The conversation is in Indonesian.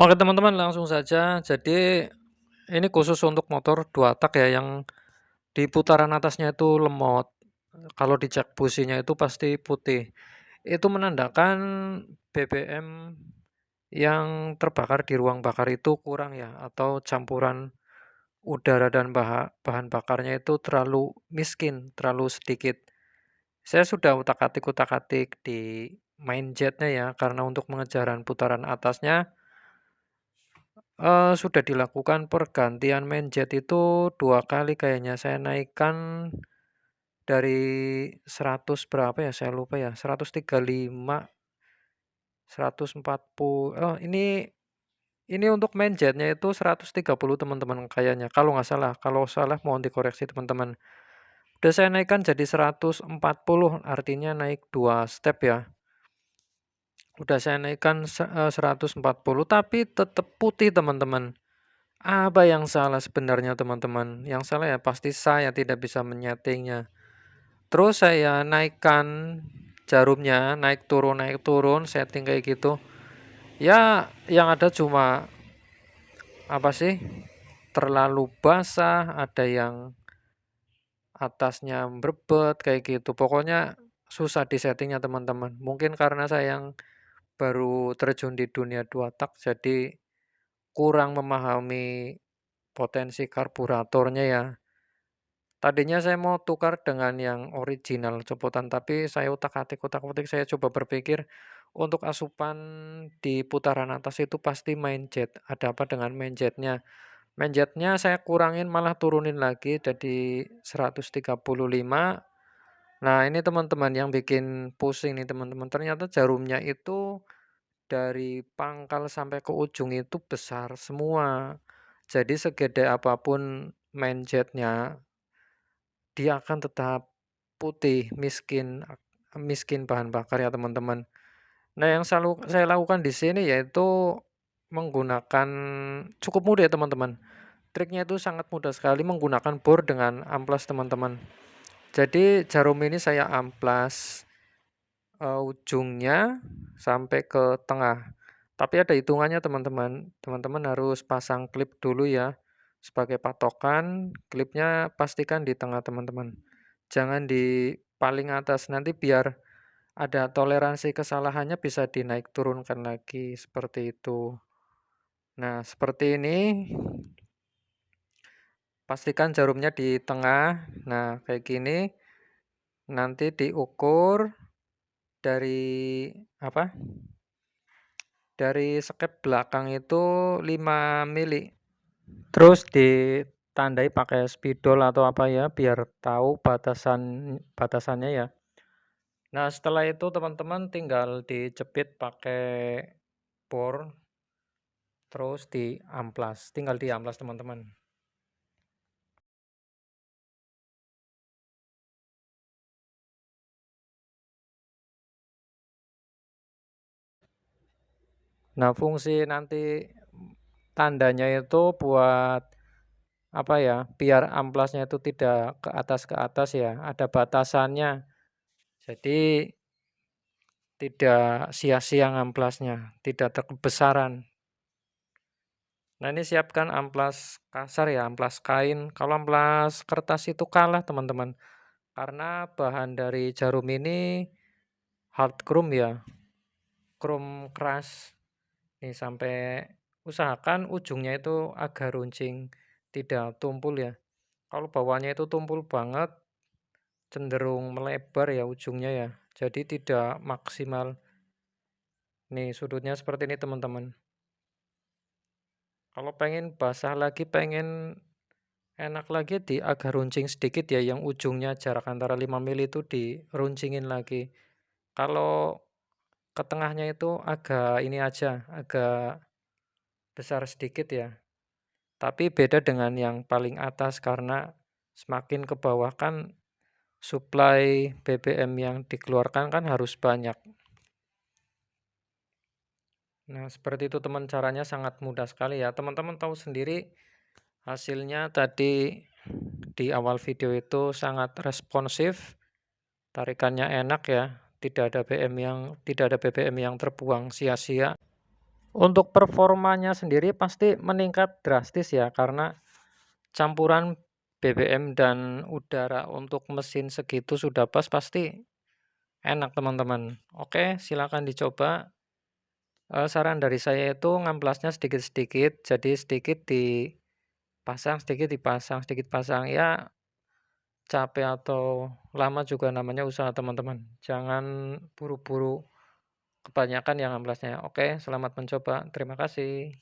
Oke teman-teman, langsung saja. Jadi ini khusus untuk motor 2 tak ya, yang di putaran atasnya itu lemot. Kalau dicek businya itu pasti putih. Itu menandakan BBM yang terbakar di ruang bakar itu kurang ya, atau campuran udara dan bahan bakarnya itu terlalu miskin, terlalu sedikit. Saya sudah utak-atik di main jetnya ya, karena untuk mengejaran putaran atasnya sudah dilakukan pergantian main jet itu 2 kali kayaknya. Saya naikkan dari 100 berapa ya, saya lupa ya, 135, 140, oh ini untuk main jetnya itu 130 teman-teman kayaknya, kalau nggak salah. Kalau salah mohon dikoreksi teman-teman. Udah saya naikkan jadi 140, artinya naik 2 step ya. Udah saya naikkan 140, tapi tetap putih teman-teman. Apa yang salah sebenarnya teman-teman? Yang salah ya pasti saya tidak bisa menyetingnya. Terus saya naikkan jarumnya, naik turun, setting kayak gitu. Ya, yang ada cuma apa sih? Terlalu basah, ada yang atasnya berbet kayak gitu. Pokoknya susah di settingnya teman-teman. Mungkin karena saya yang baru terjun di dunia 2 tak, jadi kurang memahami potensi karburatornya ya. Tadinya saya mau tukar dengan yang original copotan, tapi saya utak-atik, saya coba berpikir untuk asupan di putaran atas itu pasti main jet. Ada apa dengan main jetnya? Main jetnya saya kurangin malah turunin lagi jadi 135. Nah ini teman-teman yang bikin pusing nih teman-teman. Ternyata jarumnya itu dari pangkal sampai ke ujung itu besar semua. Jadi segede apapun main jetnya, dia akan tetap putih, miskin bahan bakar ya teman-teman. Nah yang selalu saya lakukan di sini yaitu menggunakan cukup mudah ya teman-teman. Triknya itu sangat mudah sekali menggunakan bor dengan amplas teman-teman. Jadi jarum ini saya amplas ujungnya sampai ke tengah. Tapi ada hitungannya teman-teman. Teman-teman harus pasang klip dulu ya sebagai patokan. Klipnya pastikan di tengah teman-teman. Jangan di paling atas, nanti biar ada toleransi kesalahannya bisa dinaik turunkan lagi seperti itu. Nah, seperti ini. Pastikan jarumnya di tengah. Nah, kayak gini. Nanti diukur dari apa? Dari skep belakang itu 5 mili. Terus ditandai pakai spidol atau apa ya biar tahu batasannya ya. Nah, setelah itu teman-teman tinggal dijepit pakai bor, terus diamplas. Tinggal diamplas teman-teman. Nah, fungsi nanti tandanya itu buat apa ya? Biar amplasnya itu tidak ke atas ya, ada batasannya. Jadi tidak sia-sia ngamplasnya, tidak terkebesaran. Nah, ini siapkan amplas kasar ya, amplas kain. Kalau amplas kertas itu kalah, teman-teman. Karena bahan dari jarum ini hard chrome ya, chrome keras. Nih sampai usahakan ujungnya itu agak runcing, tidak tumpul ya. Kalau bawahnya itu tumpul banget, cenderung melebar ya ujungnya ya. Jadi tidak maksimal. Nih sudutnya seperti ini teman-teman. Kalau pengen basah lagi, pengen enak lagi di agak runcing sedikit ya, yang ujungnya jarak antara 5 mili itu diruncingin lagi. Kalau ke tengahnya itu agak ini aja, agak besar sedikit ya. Tapi beda dengan yang paling atas karena semakin ke bawah kan suplai BBM yang dikeluarkan kan harus banyak. Nah, seperti itu teman, caranya sangat mudah sekali ya. Teman-teman tahu sendiri hasilnya tadi di awal video itu sangat responsif, tarikannya enak ya, tidak ada BBM yang terbuang sia-sia. Untuk performanya sendiri pasti meningkat drastis ya, karena campuran BBM dan udara untuk mesin segitu sudah pas, pasti enak teman-teman. Oke, silakan dicoba. Saran dari saya itu ngamplasnya sedikit-sedikit, jadi sedikit dipasang, sedikit dipasang, sedikit pasang. Ya, capek atau lama juga namanya usaha teman-teman. Jangan buru-buru kebanyakan yang amplasnya. Oke, selamat mencoba. Terima kasih.